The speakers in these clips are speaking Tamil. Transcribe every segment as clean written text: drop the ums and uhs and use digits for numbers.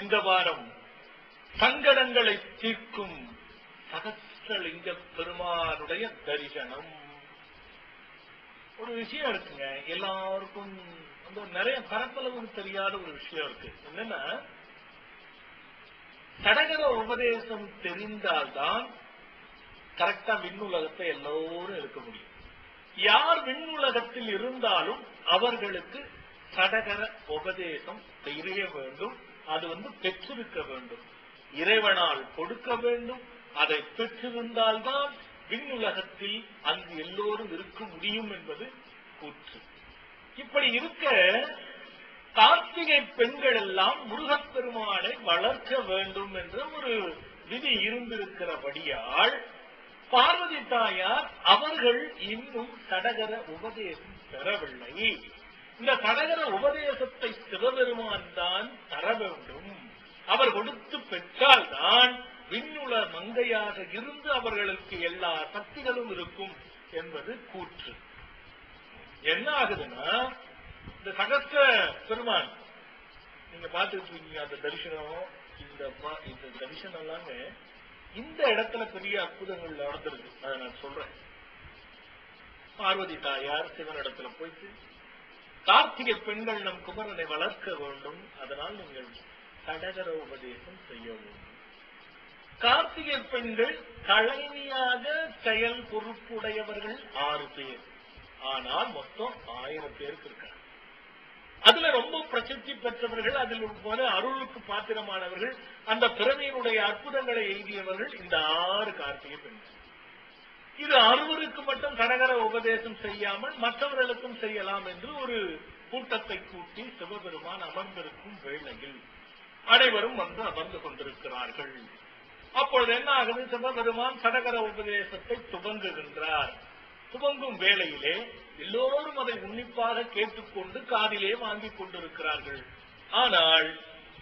இந்த வாரம் சங்கடங்களை தீர்க்கும் சகஸ்ரலிங்க பெருமானுடைய தரிசனம். ஒரு விஷயம் இருக்குங்க, எல்லாருக்கும் நிறைய பரப்பளவுக்கு தெரியாத ஒரு விஷயம் இருக்கு. என்னன்னா, சடகர உபதேசம் தெரிந்தால்தான் கரெக்டா விண்ணுலகத்தை எல்லோரும் இருக்க முடியும். யார் விண்ணுலகத்தில் இருந்தாலும் அவர்களுக்கு சடகர உபதேசம் தெரிய வேண்டும். அது பெற்றிருக்க வேண்டும், இறைவனால் கொடுக்க வேண்டும். அதை பெற்றிருந்தால்தான் விண்ணுலகத்தில் அங்கு எல்லோரும் இருக்க முடியும் என்பது கூற்று. இப்படி இருக்க கார்த்திகை பெண்கள் எல்லாம் முருகப்பெருமானை வளர்க்க வேண்டும் என்ற ஒரு விதி இருந்திருக்கிறபடியால் பார்வதி தாயார் அவர்கள் இன்னும் சடகர உபதேசம் பெறவில்லை. இந்த சடகர உபதேசத்தை சிவபெருமான் தான் தர வேண்டும். அவர் கொடுத்து பெற்றால்தான் விண்ணுல மங்கையாக இருந்து அவர்களுக்கு எல்லா சக்திகளும் இருக்கும் என்பது கூற்று. என்ன ஆகுதுன்னா, இந்த சகஸ்ர பெருமான் நீங்க பார்த்துட்டு இருக்கீங்க, அந்த தரிசனம், இந்த தரிசனம் எல்லாமே இந்த இடத்துல பெரிய அற்புதங்கள் நடந்திருக்கு. அதை நான் சொல்றேன். பார்வதி தாயார் சிவனிடத்துல போயிட்டு, கார்த்திகை பெண்கள் நம் குமரனை வளர்க்க வேண்டும், அதனால் நீங்கள் சடகர உபதேசம் செய்ய வேண்டும். கார்த்திகை பெண்கள் தலைமையாக செயல் பொறுப்புடையவர்கள் 6 பேர். ஆனால் மொத்தம் 1000 பேருக்கு இருக்காங்க. அதுல ரொம்ப பிரசித்தி பெற்றவர்கள், அதில் அருளுக்கு பாத்திரமானவர்கள், அந்த பிறவியினுடைய அற்புதங்களை எழுதியவர்கள் இந்த 6 கார்த்திகை பெண்கள். இது 6 மட்டும் சடகர உபதேசம் செய்யாமல் மற்றவர்களுக்கும் செய்யலாம் என்று ஒரு கூட்டத்தை கூட்டி சிவபெருமான் அமர்ந்திருக்கும் வேளையில் அனைவரும் அமர்ந்து கொண்டிருக்கிறார்கள். அப்பொழுது என்ன ஆகுது, சிவபெருமான் சடகர உபதேசத்தை துவங்குகின்றார். துவங்கும் வேளையிலே எல்லோரும் அதை உன்னிப்பாக கேட்டுக்கொண்டு காதிலே வாங்கிக் கொண்டிருக்கிறார்கள். ஆனால்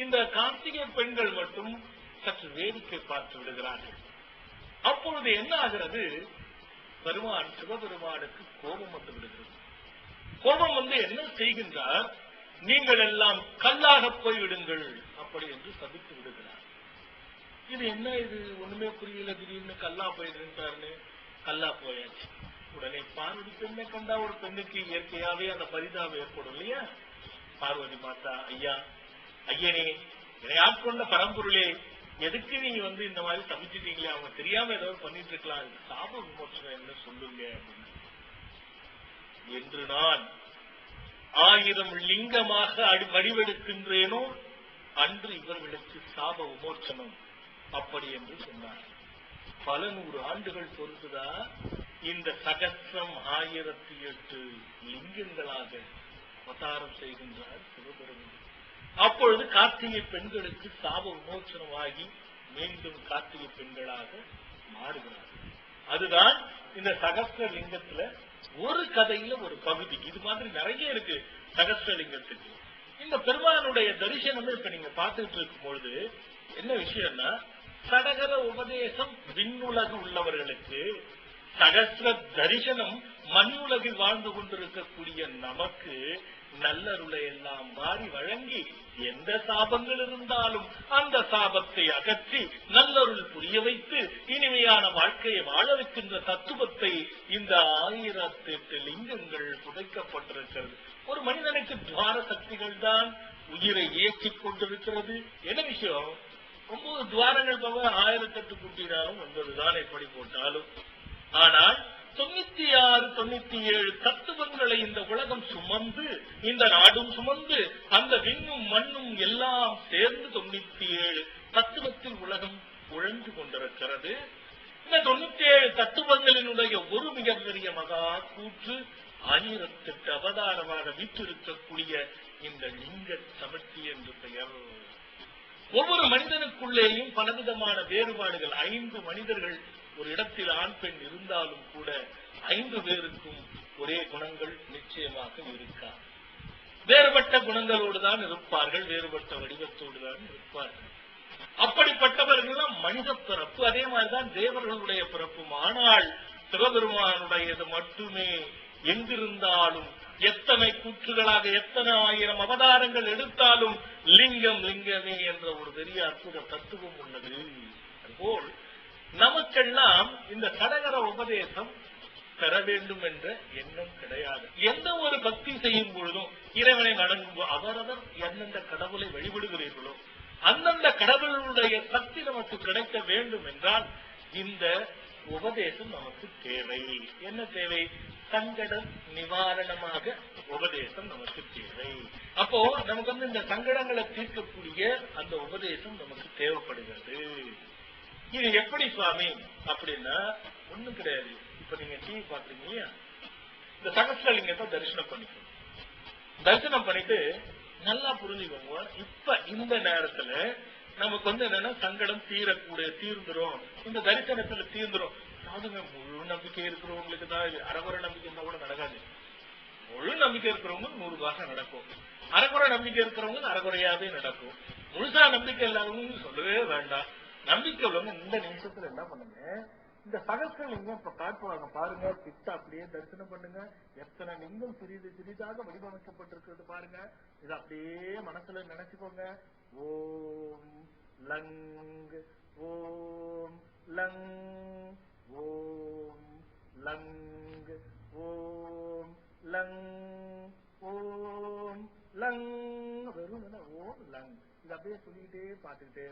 இந்த கார்த்திகை பெண்கள் மட்டும் சற்று வேடிக்கை பார்த்து விடுகிறார்கள். அப்பொழுது என்ன ஆகிறது, பெருமான் சிவபெருமானுக்கு கோபம் வந்து விடுகிறது. கோபம் என்ன செய்கின்றார், நீங்கள் எல்லாம் கல்லாக போய்விடுங்கள் அப்படி என்று சபித்து விடுகிறார். இது என்ன, இது ஒண்ணுமே புரியல, திடீர்னு கல்லா போயிடுறாருன்னு கல்லா போயாச்சு. உடனே பார்வதி பெண்ணை கண்டா ஒரு பெண்ணுக்கு இயற்கையாவே அந்த பரிதாபம் ஏற்படும் இல்லையா? பார்வதி மாதா, ஐயா, ஐயனே, என்னை ஆட்கொண்ட பரம்பொருளே, எதுக்கு நீங்க இந்த மாதிரி சமைச்சிட்டீங்களே, அவங்க தெரியாம ஏதாவது பண்ணிட்டு இருக்கலாம், சாப விமோசனம் என்ன சொல்லுங்க என்று நான் 1000 லிங்கமாக வடிவெடுக்கின்றேனோ அன்று இவர்களுக்கு சாப விமோசனம் அப்படி என்று சொன்னார். பல 100 ஆண்டுகள் பொறுத்துதான் இந்த சகஸ்ரம் 1008 லிங்கங்களாக அவதாரம் செய்கின்றார் சிவபெருமான். அப்பொழுது கார்த்திகை பெண்களுக்கு சாப விமோசனமாகி மீண்டும் கார்த்திகை பெண்களாக மாறுகிறார்கள். அதுதான் இந்த சகஸ்ர லிங்கத்துல ஒரு கதையில ஒரு பகுதி. இது மாதிரி நிறைய இருக்கு சகஸ்ரலிங்கத்துக்கு. இந்த பெருமானுடைய தரிசனமே இப்ப நீங்க பார்த்துட்டு இருக்கும் பொழுது என்ன விஷயம்னா, சடகர உபதேசம் விண்ணுலகு உள்ளவர்களுக்கு, சகஸ்ர தரிசனம் மண்ணுலகில் வாழ்ந்து கொண்டிருக்கக்கூடிய நமக்கு நல்லருளை எல்லாம் மாறி வழங்கி, எந்த சாபங்கள் இருந்தாலும் அந்த சாபத்தை அகற்றி நல்லருள் புரிய வைத்து இனிமையான வாழ்க்கையை வாழ வைக்கின்ற தத்துவத்தை இந்த 1008 லிங்கங்கள் புதைக்கப்பட்டிருக்கிறது. ஒரு மனிதனுக்கு துவார சக்திகள் தான் உயிரை இயக்கிக் கொண்டிருக்கிறது. என்ன விஷயம், 9 துவாரங்கள் போக 1008 கூட்டினாலும் 9 தான் எப்படி போட்டாலும். ஆனால் 96, 97 தத்துவங்களை இந்த உலகம் சுமந்து, இந்த நாடும் சுமந்து, அந்த விண்ணும் மண்ணும் எல்லாம் சேர்ந்து 97 தத்துவத்தில் உலகம் உழந்து கொண்டிருக்கிறது. இந்த 97 தத்துவங்களினுடைய ஒரு மிகப்பெரிய மகா கூற்று 1008 அவதாரமாக வீற்றிருக்கக்கூடிய இந்த லிங்க சமர்த்தி என்று பெயர். ஒவ்வொரு மனிதனுக்குள்ளேயும் பலவிதமான வேறுபாடுகள். 5 மனிதர்கள் ஒரு இடத்தில் ஆண் பெண் இருந்தாலும் கூட 5 பேருக்கும் ஒரே குணங்கள் நிச்சயமாக இருக்கா. வேறுபட்ட குணங்களோடு தான் இருப்பார்கள், வேறுபட்ட வடிவத்தோடு தான் இருப்பார்கள். அப்படிப்பட்டவர்கள் மனித பிறப்பு. அதே மாதிரிதான் தேவர்களுடைய பிறப்பும். ஆனால் சிவபெருமானுடையது மட்டுமே எங்கிருந்தாலும் எத்தனை கூற்றுகளாக எத்தனை ஆயிரம் அவதாரங்கள் எடுத்தாலும் லிங்கம் லிங்கமே என்ற ஒரு பெரிய அற்புத தத்துவம் உள்ளது. அதுபோல் நமக்கெல்லாம் இந்த சடகர உபதேசம் பெற வேண்டும் என்ற எண்ணம் கிடையாது. எந்த ஒரு பக்தி செய்யும் பொழுதும் இறைவனை வணங்கும் அவரவர் எந்தெந்த கடவுளை வழிபடுகிறீர்களோ அந்தந்த கடவுளுடைய சக்தி நமக்கு கிடைக்க வேண்டும் என்றால் இந்த உபதேசம் நமக்கு தேவை. என்ன தேவை? சங்கட நிவாரணமாக உபதேசம் நமக்கு தேவை. அப்போ நமக்கு இந்த சங்கடங்களை தீர்க்கக்கூடிய அந்த உபதேசம் நமக்கு தேவைப்படுகிறது. இது எப்படி சுவாமி அப்படின்னா ஒண்ணும் கிடையாது. இப்ப நீங்க டிவி பாக்குறீங்க இல்லையா, இந்த சகஸ்ரலிங்கத்தை தரிசனம் பண்ணிக்கணும். தரிசனம் பண்ணிட்டு நல்லா புரிஞ்சுக்கோங்க. இப்ப இந்த நேரத்துல நமக்கு என்னன்னா சங்கடம் தீர்ந்துரும், இந்த தரிசனத்துல தீர்ந்துரும். அதுங்க முழு நம்பிக்கை இருக்கிறவங்களுக்கு தான். அரைகுறை நம்பிக்கை இருந்தா கூட நடக்காது. முழு நம்பிக்கை இருக்கிறவங்க 100% நடக்கும். அரைகுறை நம்பிக்கை இருக்கிறவங்க அரைகுறையாவே நடக்கும். முழுசா நம்பிக்கை இல்லாதவங்க சொல்லவே வேண்டாம். நம்பிக்கை உள்ளவங்க இந்த நிமிஷத்துல என்ன பண்ணுங்க, இந்த சகஸ்ரலிங்கம் இப்ப காட்டுவாங்க பாருங்க. கிட்ட அப்படியே தரிசனம் பண்ணுங்க. எத்தனை லிங்கம் சிறிதாக வடிவமைக்கப்பட்டிருக்கிறது பாருங்க. இது அப்படியே மனசுல நினைச்சுக்கோங்க. ஓம் லங் ஓம் லங் ஓம் லங் ஓம் லங் ஓம் லங். வெறும் ஓம் லங். இது அப்படியே சொல்லிட்டே பார்த்துக்கிட்டே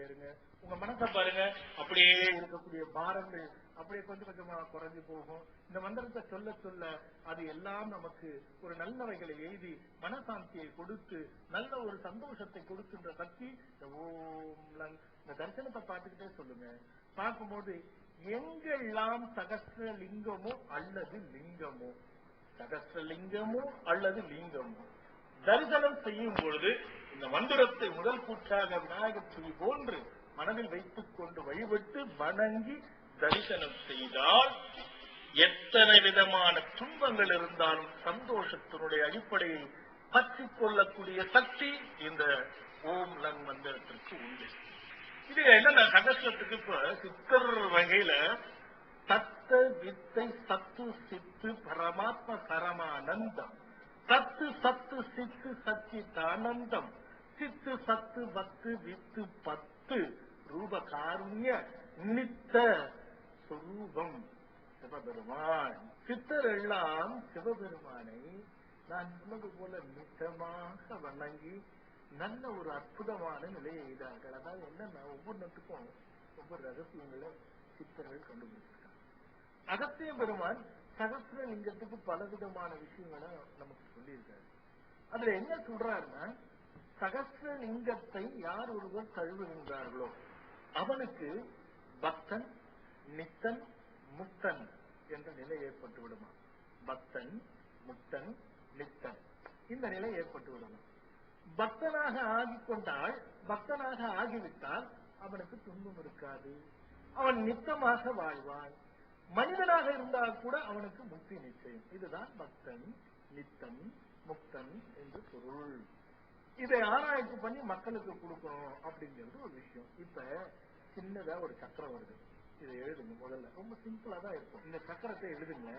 இருங்க. உங்க மனசை பாருங்க. அப்படியே இருக்கக்கூடிய பாரங்கள் அப்படியே கொஞ்சம் கொஞ்சமா குறைஞ்சு போகும். இந்த மந்திரத்தை சொல்ல சொல்ல அது எல்லாம் நமக்கு ஒரு நல்லவைகளை எழுதி மனசாந்தியை கொடுத்து நல்ல ஒரு சந்தோஷத்தை கொடுக்கின்ற சக்தி இந்த ஓம் லங். இந்த தரிசனத்தை பார்த்துக்கிட்டே சொல்லுங்க. பார்க்கும்போது எங்கெல்லாம் சகஸ்ரலிங்கமோ அல்லது லிங்கமோ, சகஸ்ரலிங்கமோ அல்லது லிங்கமோ தரிசனம் செய்யும் பொழுது இந்த மந்திரத்தை முதல் கூற்றாக விநாயகர் சொல்லி போன்று மனதில் வைத்துக் கொண்டு வழிபட்டு வணங்கி தரிசனம் செய்தால் எத்தனை விதமான துன்பங்கள் இருந்தாலும் சந்தோஷத்தினுடைய அடிப்படையை பற்றி கொள்ளக்கூடிய சக்தி இந்த ஓம் லங் மந்திரத்திற்கு உண்டு. இது என்ன சகஸ்ரத்துக்கு இப்ப சித்தர் வகையில தத்த வித்தை சத்து சித்து பரமாத்ம பரமானந்தம், சத்து சத்து சித்து சச்சிதானந்தம், சித்து சத்து பத்து வித்து பத்து ரூபகாருண்ய நித்த சொரூபம் சிவபெருமான். சித்தர் எல்லாம் சிவபெருமானை நான் சொன்னது போல நித்தமாக வணங்கி நல்ல ஒரு அற்புதமான நிலையை எய்தார்கள். அதாவது என்னன்னா ஒவ்வொன்றுக்கும் ஒவ்வொரு ரகசியங்களை சித்தர்கள் கண்டுபிடிச்சிருக்காங்க. அகத்திய பெருமான் சகஸ்ரலிங்கத்துக்கு பலவிதமான விஷயங்களை நமக்கு சொல்லியிருக்காரு. அதுல என்ன சொல்றாருன்னா, சகஸ்ரலிங்கத்தை யார் ஒருவர் தழுவுகின்றார்களோ அவனுக்கு பக்தன் நித்தன் முக்தன் என்ற நிலை ஏற்பட்டு விடுமா. பக்தன் முக்தன் நித்தன் இந்த நிலை ஏற்பட்டு விடுமா. பக்தனாக ஆகிக்கொண்டால், பக்தனாக ஆகிவிட்டால் அவனுக்கு துன்பம் இருக்காது. அவன் நித்தமாக வாழ்வான். மனிதனாக இருந்தால் கூட அவனுக்கு முக்தி நிச்சயம். இதுதான் பக்தன் நித்தன் முக்தன் என்று பொருள். இதை ஆராய்ச்சி பண்ணி மக்களுக்கு கொடுக்கணும் அப்படிங்கிறது ஒரு விஷயம். இப்ப சின்னதா ஒரு சக்கரம் வருது, இதை எழுதுங்க. முதல்ல ரொம்ப சிம்பிளா தான் இருக்கும். இந்த சக்கரத்தை எழுதுங்க.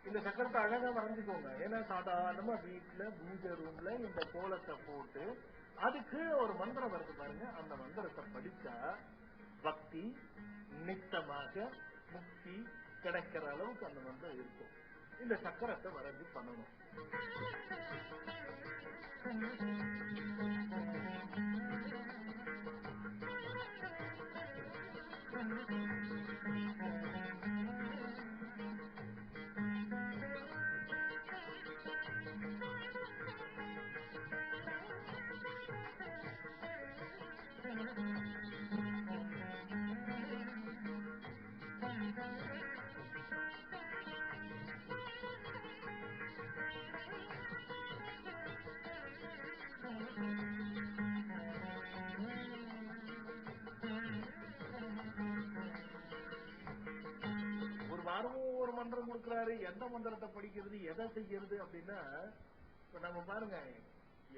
இந்த சக்கரத்தை அழகா வரைஞ்சுக்கோங்க. ஏன்னா சாதாரணமா வீட்டுல பூஜை ரூம்ல இந்த கோலத்தை போட்டு அதுக்கு ஒரு மந்திரம் வருது பாருங்க. அந்த மந்திரத்தை படிச்சா பக்தி நித்தமாக முக்தி கிடைக்கிற அளவுக்கு அந்த மந்திரம் இருக்கும். இந்த சக்கரத்தை வரைஞ்சு பண்ணணும். ஒரு மந்திரம் கொடுக்கிறாரு. எந்த மந்திரத்தை படிக்கிறது, எதை செய்யறது அப்படின்னா, இப்ப நம்ம பாருங்க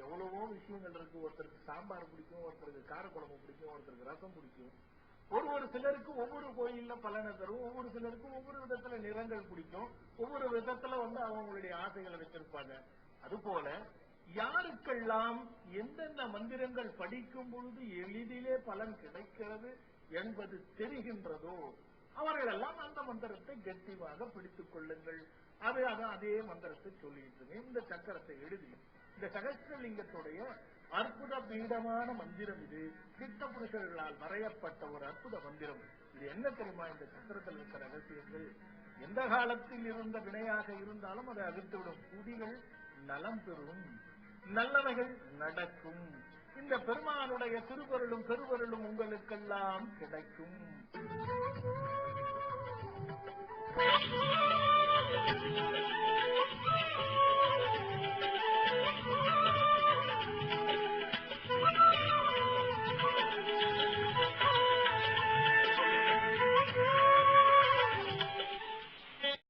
எவ்வளவோ விஷயங்கள் இருக்கு. ஒருத்தருக்கு சாம்பார் பிடிக்கும், ஒருத்தருக்கு காரக்குழம்பு பிடிக்கும், ஒருத்தருக்கு ரசம் பிடிக்கும், ஒரு சிலருக்கு ஒவ்வொரு கோயில்ல பலனை தரும், ஒவ்வொரு சிலருக்கு ஒவ்வொரு விதத்துல நிறங்கள் பிடிக்கும், ஒவ்வொரு விதத்துல அவங்களுடைய ஆசைகளை வச்சிருப்பாங்க. அதுபோல யாருக்கெல்லாம் எந்தெந்த மந்திரங்கள் படிக்கும் பொழுது எளிதிலே பலன் கிடைக்கிறது என்பது தெரிகின்றதோ அவர்கள் எல்லாம் அந்த மந்திரத்தை கெட்டியாக பிடித்துக் கொள்ளுங்கள். அதே மந்திரத்தை சொல்லிட்டு இந்த சக்கரத்தை எழுதி இந்த சகஸ்ரலிங்கத்துடைய அற்புத பீடமான மந்திரம் இது. சித்த புருஷர்களால் வரையப்பட்ட ஒரு அற்புத மந்திரம். இது என்ன தெரியுமா? இந்த சக்கரத்தில் இருக்கிற ரகசியங்கள் எந்த காலத்தில் இருந்த வினையாக இருந்தாலும் அதை அகற்றுவிடும். குடிகள் நலம் பெறும், நல்லவைகள் நடக்கும். இந்த பெருமானுடைய திருவருளும் பெருவருளும் உங்களுக்கெல்லாம் கிடைக்கும்.